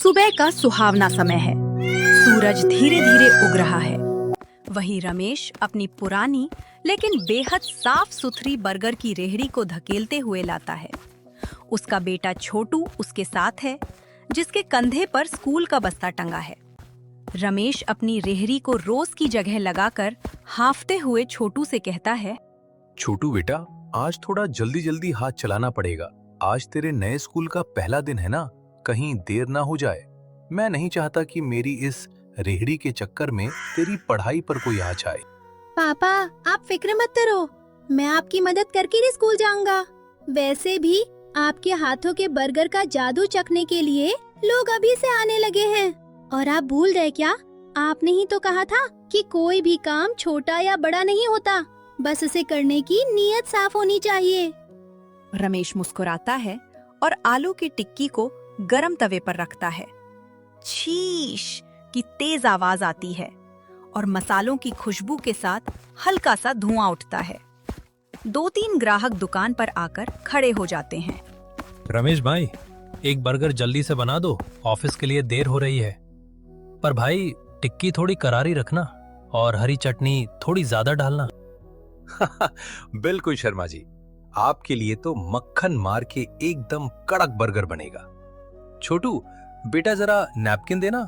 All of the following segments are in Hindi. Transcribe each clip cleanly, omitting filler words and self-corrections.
सुबह का सुहावना समय है। सूरज धीरे धीरे उग रहा है। वहीं रमेश अपनी पुरानी लेकिन बेहद साफ सुथरी बर्गर की रेहड़ी को धकेलते हुए लाता है। उसका बेटा छोटू उसके साथ है, जिसके कंधे पर स्कूल का बस्ता टंगा है। रमेश अपनी रेहड़ी को रोज की जगह लगाकर हांफते हुए छोटू से कहता है, छोटू बेटा, आज थोड़ा जल्दी जल्दी हाथ चलाना पड़ेगा। आज तेरे नए स्कूल का पहला दिन है ना, कहीं देर ना हो जाए। मैं नहीं चाहता कि मेरी इस रेहड़ी के चक्कर में तेरी पढ़ाई पर कोई आँच आए। पापा, आप फिक्र मत करो, मैं आपकी मदद करके ही स्कूल जाऊंगा। वैसे भी आपके हाथों के बर्गर का जादू चखने के लिए लोग अभी से आने लगे हैं। और आप भूल गए क्या? आपने ही तो कहा था कि कोई भी काम छोटा या बड़ा नहीं होता, बस उसे करने की नीयत साफ होनी चाहिए। रमेश मुस्कुराता है और आलू की टिक्की को गरम तवे पर रखता है। शीश की तेज आवाज आती है और मसालों की खुशबू के साथ हल्का सा धुआं उठता है। 2-3 ग्राहक दुकान पर आकर खड़े हो जाते हैं। रमेश भाई, एक बर्गर जल्दी से बना दो, ऑफिस के लिए देर हो रही है। पर भाई, टिक्की थोड़ी करारी रखना और हरी चटनी थोड़ी ज्यादा डालना। बिल्कुल शर्मा जी, आपके लिए तो मक्खन मार के एकदम कड़क बर्गर बनेगा। छोटू बेटा, जरा नैपकिन देना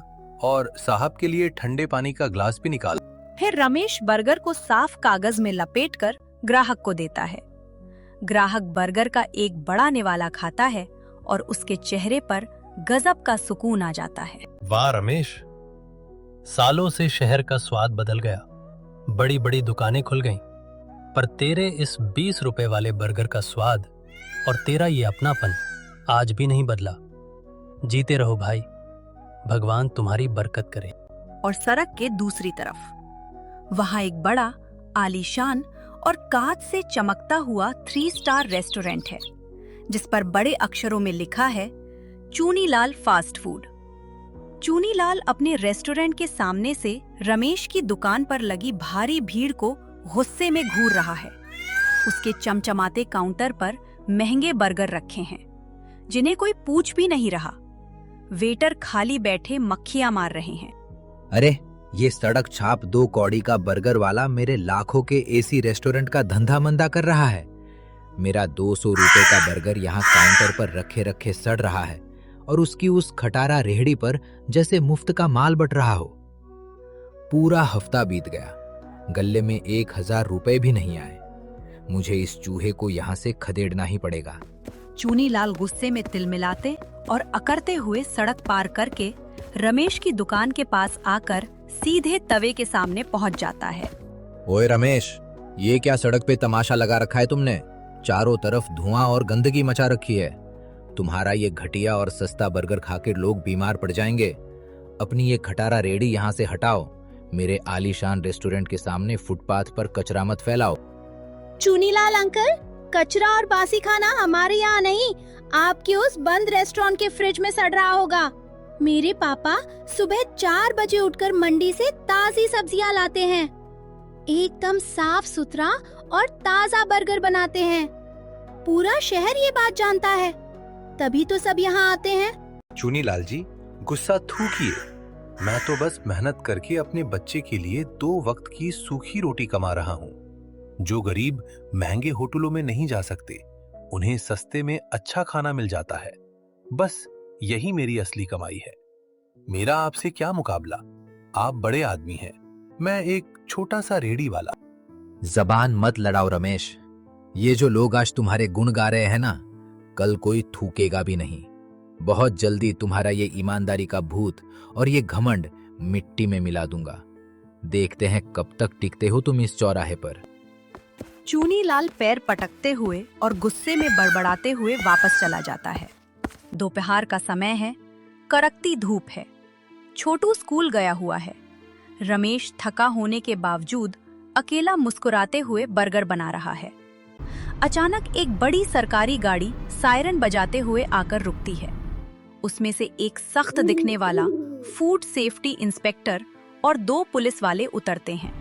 और साहब के लिए ठंडे पानी का ग्लास भी निकाल। फिर रमेश बर्गर को साफ कागज में लपेटकर ग्राहक को देता है। ग्राहक बर्गर का एक बड़ा निवाला खाता है और उसके चेहरे पर गजब का सुकून आ जाता है। वाह रमेश, सालों से शहर का स्वाद बदल गया। बड़ी बड़ी दुकानें खुल गईं, पर तेरे इस 20 रुपए वाले बर्गर का स्वाद और तेरा ये अपनापन आज भी नहीं बदला। जीते रहो भाई, भगवान तुम्हारी बरकत करे। और सड़क के दूसरी तरफ वहां एक बड़ा आलीशान और कांच से चमकता हुआ 3 स्टार रेस्टोरेंट है, जिस पर बड़े अक्षरों में लिखा है चूनीलाल फास्ट फूड। चूनीलाल अपने रेस्टोरेंट के सामने से रमेश की दुकान पर लगी भारी भीड़ को गुस्से में घूर रहा है। उसके चमचमाते काउंटर पर महंगे बर्गर रखे हैं, जिन्हें कोई पूछ भी नहीं रहा। वेटर खाली बैठे मक्खियां मार रहे हैं। अरे, ये सड़क छाप 2 कौड़ी का बर्गर वाला मेरे लाखों के एसी रेस्टोरेंट का धंधा मंदा कर रहा है। मेरा 200 रुपए का बर्गर यहाँ काउंटर पर रखे रखे सड़ रहा है और उसकी उस खटारा रेहड़ी पर जैसे मुफ्त का माल बट रहा हो। पूरा हफ्ता बीत गया, गल्ले में 1000 रुपए भी नहीं आए। मुझे इस चूहे को यहाँ से खदेड़ना ही पड़ेगा। चूनीलाल गुस्से में तिलमिलाते और अकड़ते हुए सड़क पार करके रमेश की दुकान के पास आकर सीधे तवे के सामने पहुंच जाता है। ओए रमेश, ये क्या सड़क पे तमाशा लगा रखा है तुमने? चारों तरफ धुआं और गंदगी मचा रखी है। तुम्हारा ये घटिया और सस्ता बर्गर खाकर लोग बीमार पड़ जाएंगे। अपनी ये खटारा रेहड़ी यहाँ से हटाओ। मेरे आलीशान रेस्टोरेंट के सामने फुटपाथ पर कचरा मत फैलाओ। चूनीलाल अंकल, कचरा और बासी खाना हमारे यहाँ नहीं, आपके उस बंद रेस्टोरेंट के फ्रिज में सड़ रहा होगा। मेरे पापा सुबह 4 बजे उठकर मंडी से ताजी सब्जियां लाते हैं, एकदम साफ सुथरा और ताजा बर्गर बनाते हैं। पूरा शहर ये बात जानता है, तभी तो सब यहाँ आते हैं। चूनीलाल जी, गुस्सा थूकिए। मैं तो बस मेहनत करके अपने बच्चे के लिए 2 वक्त की सूखी रोटी कमा रहा हूँ। जो गरीब महंगे होटलों में नहीं जा सकते, उन्हें सस्ते में अच्छा खाना मिल जाता है। बस यही मेरी असली कमाई है। मेरा आपसे क्या मुकाबला? आप बड़े आदमी हैं, मैं एक छोटा सा रेहड़ी वाला। जबान मत लड़ाओ रमेश। ये जो लोग आज तुम्हारे गुण गा रहे हैं ना, कल कोई थूकेगा भी नहीं। बहुत जल्दी तुम्हारा ये ईमानदारी का भूत और ये घमंड मिट्टी में मिला दूंगा। देखते हैं कब तक टिकते हो तुम इस चौराहे पर। चूनीलाल पैर पटकते हुए और गुस्से में बड़बड़ाते हुए वापस चला जाता है। दोपहर का समय है, कड़कती धूप है। छोटू स्कूल गया हुआ है। रमेश थका होने के बावजूद अकेला मुस्कुराते हुए बर्गर बना रहा है। अचानक एक बड़ी सरकारी गाड़ी सायरन बजाते हुए आकर रुकती है। उसमें से एक सख्त दिखने वाला फूड सेफ्टी इंस्पेक्टर और 2 पुलिस वाले उतरते हैं।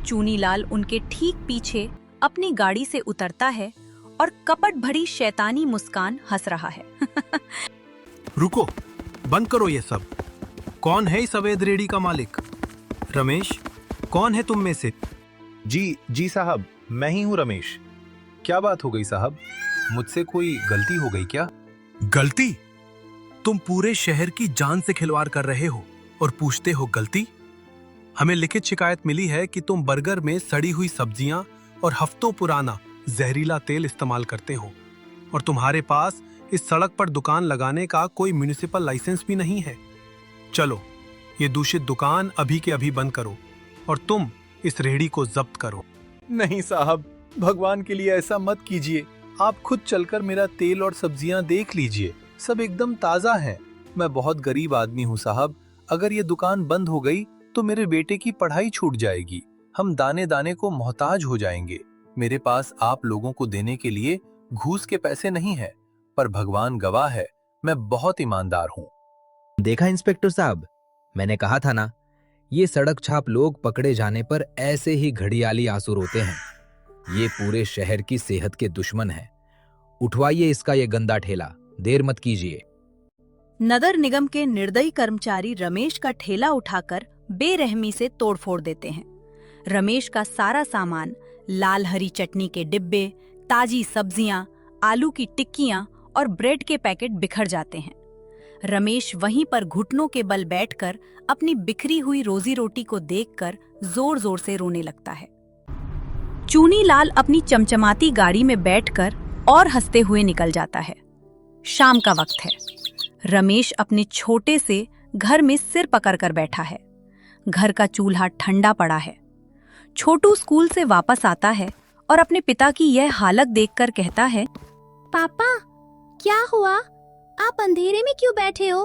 चूनीलाल उनके ठीक पीछे अपनी गाड़ी से उतरता है और कपट भरी शैतानी मुस्कान हंस रहा है। रुको, बंद करो ये सब। कौन है इस अवैध रेहड़ी का मालिक? रमेश, कौन है तुम में से? जी साहब, मैं ही हूँ रमेश। क्या बात हो गई साहब? मुझसे कोई गलती हो गई क्या? गलती? तुम पूरे शहर की जान से खिलवाड़ कर रहे हो और पूछते हो गलती? हमें लिखित शिकायत मिली है कि तुम बर्गर में सड़ी हुई सब्जियां और हफ्तों पुराना जहरीला तेल इस्तेमाल करते हो और तुम्हारे पास इस सड़क पर दुकान लगाने का कोई म्युनिसिपल लाइसेंस भी नहीं है। चलो, ये दूषित दुकान अभी के अभी बंद करो और तुम इस रेहड़ी को जब्त करो। नहीं साहब, भगवान के लिए ऐसा मत कीजिए। आप खुद चलकर मेरा तेल और सब्जियां देख लीजिए, सब एकदम ताजा है। मैं बहुत गरीब आदमी हूँ साहब। अगर ये दुकान बंद हो गई तो मेरे बेटे की पढ़ाई छूट जाएगी। हम दाने दाने को मोहताज हो जाएंगे। मेरे पास आप लोगों को देने के लिए घूस के पैसे नहीं है, पर भगवान गवाह है, मैं बहुत ईमानदार हूँ। देखा इंस्पेक्टर साहब, मैंने कहा था ना, ये सड़क छाप लोग पकड़े जाने पर ऐसे ही घड़ियाली आंसू रोते हैं। ये पूरे शहर की सेहत के दुश्मन हैं। उठवाइए इसका ये गंदा ठेला, देर मत कीजिए। नगर निगम के निर्दयी कर्मचारी रमेश का ठेला उठाकर बेरहमी से तोड़फोड़ देते हैं। रमेश का सारा सामान, लाल हरी चटनी के डिब्बे, ताजी सब्जियां, आलू की टिक्कियां और ब्रेड के पैकेट बिखर जाते हैं। रमेश वहीं पर घुटनों के बल बैठकर अपनी बिखरी हुई रोजी रोटी को देखकर जोर जोर से रोने लगता है। चूनीलाल अपनी चमचमाती गाड़ी में बैठकर और हंसते हुए निकल जाता है। शाम का वक्त है। रमेश अपने छोटे से घर में सिर पकड़कर बैठा है। घर का चूल्हा ठंडा पड़ा है। छोटू स्कूल से वापस आता है और अपने पिता की यह हालत देखकर कहता है, पापा, क्या हुआ? आप अंधेरे में क्यों बैठे हो?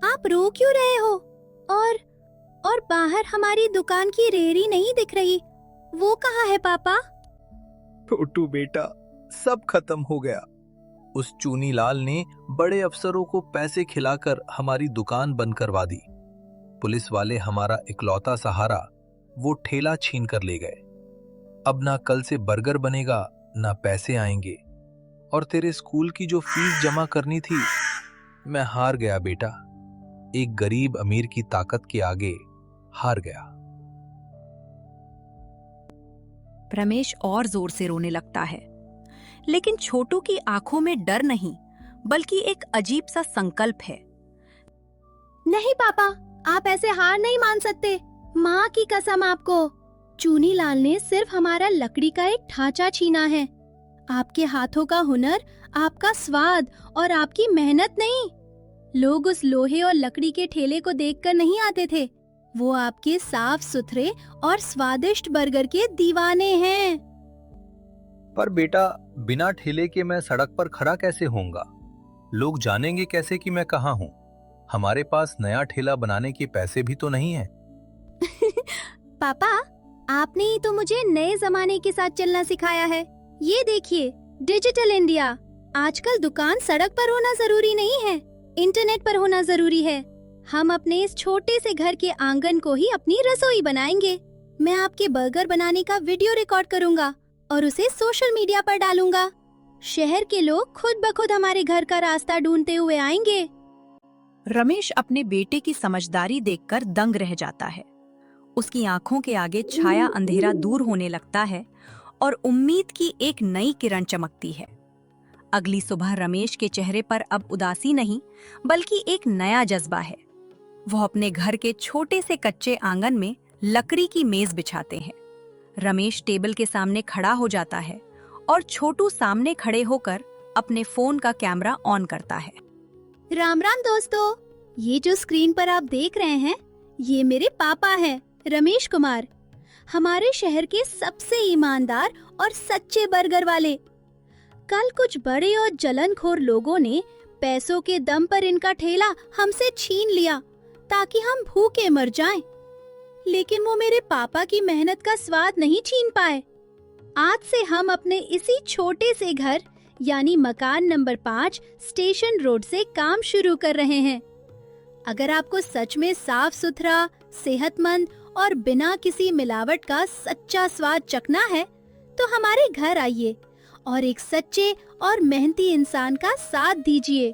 आप रो क्यों रहे हो? और बाहर हमारी दुकान की रेहड़ी नहीं दिख रही, वो कहाँ है पापा? छोटू बेटा, सब खत्म हो गया। उस चूनीलाल ने बड़े अफसरों को पैसे खिलाकर हमारी दुकान बंद करवा दी। पुलिस वाले हमारा इकलौता सहारा, वो ठेला छीन कर ले गए। अब ना कल से बर्गर बनेगा, ना पैसे आएंगे। और तेरे स्कूल की जो फीस जमा करनी थी, मैं हार गया बेटा। एक गरीब अमीर की ताकत के आगे हार गया। रमेश और जोर से रोने लगता है, लेकिन छोटू की आंखों में डर नहीं, बल्कि एक अजीब सा संकल्प है। नहीं पापा, आप ऐसे हार नहीं मान सकते। माँ की कसम आपको, चूनीलाल ने सिर्फ हमारा लकड़ी का एक ढांचा छीना है। आपके हाथों का हुनर, आपका स्वाद और आपकी मेहनत नहीं। लोग उस लोहे और लकड़ी के ठेले को देखकर नहीं आते थे, वो आपके साफ सुथरे और स्वादिष्ट बर्गर के दीवाने हैं। पर बेटा, बिना ठेले के मैं सड़क पर खड़ा कैसे होऊंगा? लोग जानेंगे कैसे कि मैं कहाँ हूँ? हमारे पास नया ठेला बनाने के पैसे भी तो नहीं है। पापा, आपने ही तो मुझे नए जमाने के साथ चलना सिखाया है। ये देखिए, डिजिटल इंडिया। आजकल दुकान सड़क पर होना जरूरी नहीं है, इंटरनेट पर होना जरूरी है। हम अपने इस छोटे से घर के आंगन को ही अपनी रसोई बनाएंगे। मैं आपके बर्गर बनाने का वीडियो रिकॉर्ड करूंगा और उसे सोशल मीडिया पर डालूंगा। शहर के लोग खुद ब खुद हमारे घर का रास्ता ढूंढते हुए आएंगे। रमेश अपने बेटे की समझदारी देखकर दंग रह जाता है। उसकी आंखों के आगे छाया अंधेरा दूर होने लगता है और उम्मीद की एक नई किरण चमकती है। अगली सुबह रमेश के चेहरे पर अब उदासी नहीं, बल्कि एक नया जज्बा है। वह अपने घर के छोटे से कच्चे आंगन में लकड़ी की मेज बिछाते हैं। रमेश टेबल के सामने खड़ा हो जाता है और छोटू सामने खड़े होकर अपने फोन का कैमरा ऑन करता है। राम राम दोस्तों, ये जो स्क्रीन पर आप देख रहे हैं, ये मेरे पापा हैं, रमेश कुमार, हमारे शहर के सबसे ईमानदार और सच्चे बर्गर वाले। कल कुछ बड़े और जलनखोर लोगों ने पैसों के दम पर इनका ठेला हमसे छीन लिया ताकि हम भूखे मर जाएं। लेकिन वो मेरे पापा की मेहनत का स्वाद नहीं छीन पाए। आज से हम अपने इसी छोटे से घर यानी मकान नंबर 5 स्टेशन रोड से काम शुरू कर रहे हैं। अगर आपको सच में साफ सुथरा, सेहतमंद और बिना किसी मिलावट का सच्चा स्वाद चखना है तो हमारे घर आइए और एक सच्चे और मेहनती इंसान का साथ दीजिए।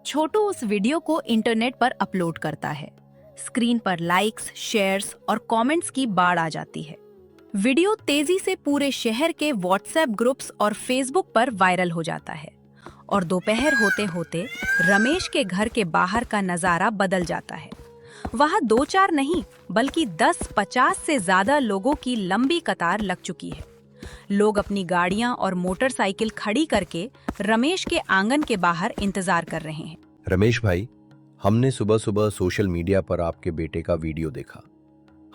छोटू उस वीडियो को इंटरनेट पर अपलोड करता है। स्क्रीन पर लाइक्स, शेयर्स और कमेंट्स की बाढ़ आ जाती है। वीडियो तेजी से पूरे शहर के व्हाट्सएप ग्रुप्स और फेसबुक पर वायरल हो जाता है और दोपहर होते होते रमेश के घर के बाहर का नजारा बदल जाता है। वहां 2-4 नहीं बल्कि 10-50 से ज्यादा लोगों की लंबी कतार लग चुकी है। लोग अपनी गाड़ियां और मोटरसाइकिल खड़ी करके रमेश के आंगन के बाहर इंतजार कर रहे हैं। रमेश भाई, हमने सुबह सुबह सोशल मीडिया पर आपके बेटे का वीडियो देखा।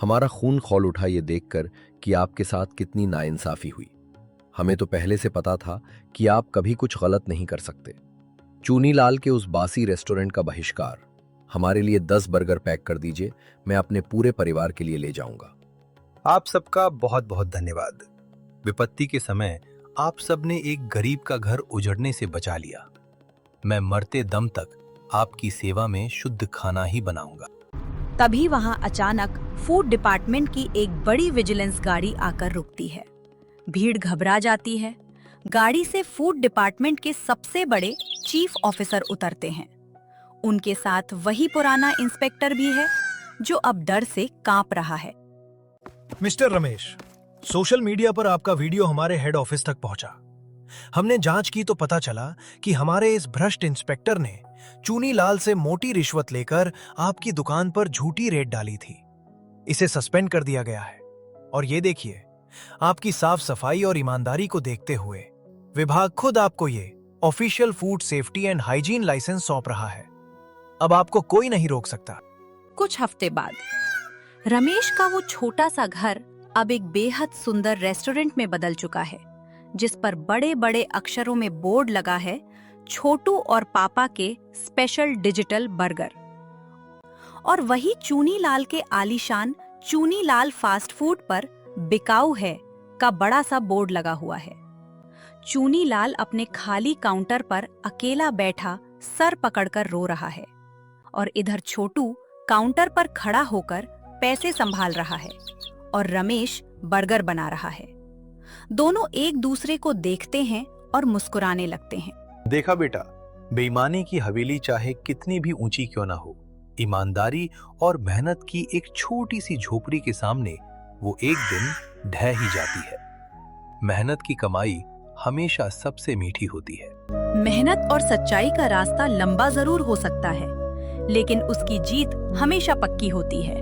हमारा खून खौल उठा ये देखकर कि आपके साथ कितनी नाइंसाफी हुई। हमें तो पहले से पता था कि आप कभी कुछ गलत नहीं कर सकते। चूनीलाल के उस बासी रेस्टोरेंट का बहिष्कार, हमारे लिए 10 बर्गर पैक कर दीजिए, मैं अपने पूरे परिवार के लिए ले जाऊंगा। आप सबका बहुत बहुत धन्यवाद। विपत्ति के समय आप सबने एक गरीब का घर उजड़ने से बचा लिया। मैं मरते दम तक आपकी सेवा में शुद्ध खाना ही बनाऊंगा। तभी वहां अचानक फूड डिपार्टमेंट की एक बड़ी विजिलेंस गाड़ी आकर रुकती है। भीड़ घबरा जाती है। गाड़ी से फूड डिपार्टमेंट के सबसे बड़े चीफ ऑफिसर उतरते हैं। उनके साथ वही पुराना इंस्पेक्टर भी है जो अब डर से कांप रहा है। मिस्टर रमेश, सोशल मीडिया पर आपका वीडियो हमारे हेड ऑफिस तक पहुंचा। हमने जांच की तो पता चला कि हमारे इस भ्रष्ट इंस्पेक्टर ने चूनीलाल से मोटी रिश्वत लेकर आपकी दुकान पर झूठी रेड डाली थी। इसे सस्पेंड कर दिया गया है। और ये देखिए, आपकी साफ सफाई और ईमानदारी को देखते हुए विभाग खुद आपको ये official food safety and hygiene licence सौंप रहा है। अब आपको कोई नहीं रोक सकता। कुछ हफ्ते बाद रमेश का वो छोटा सा घर अब एक बेहद सुंदर रेस्टोरेंट में बदल चुका है, जिस पर बड़े बड़े अक्षरों में बोर्ड लगा है, छोटू और पापा के स्पेशल डिजिटल बर्गर। और वही चूनीलाल के आलीशान चूनीलाल फास्ट फूड पर बिकाऊ है का बड़ा सा बोर्ड लगा हुआ है। चूनीलाल अपने खाली काउंटर पर अकेला बैठा सर पकड़कर रो रहा है और इधर छोटू काउंटर पर खड़ा होकर पैसे संभाल रहा है और रमेश बर्गर बना रहा है। दोनों एक दूसरे को देखते हैं और मुस्कुराने लगते हैं। देखा बेटा, बेईमानी की हवेली चाहे कितनी भी ऊंची क्यों ना हो, ईमानदारी और मेहनत की एक छोटी सी झोपड़ी के सामने वो एक दिन ढह ही जाती है। मेहनत की कमाई हमेशा सबसे मीठी होती है। मेहनत और सच्चाई का रास्ता लंबा जरूर हो सकता है, लेकिन उसकी जीत हमेशा पक्की होती है।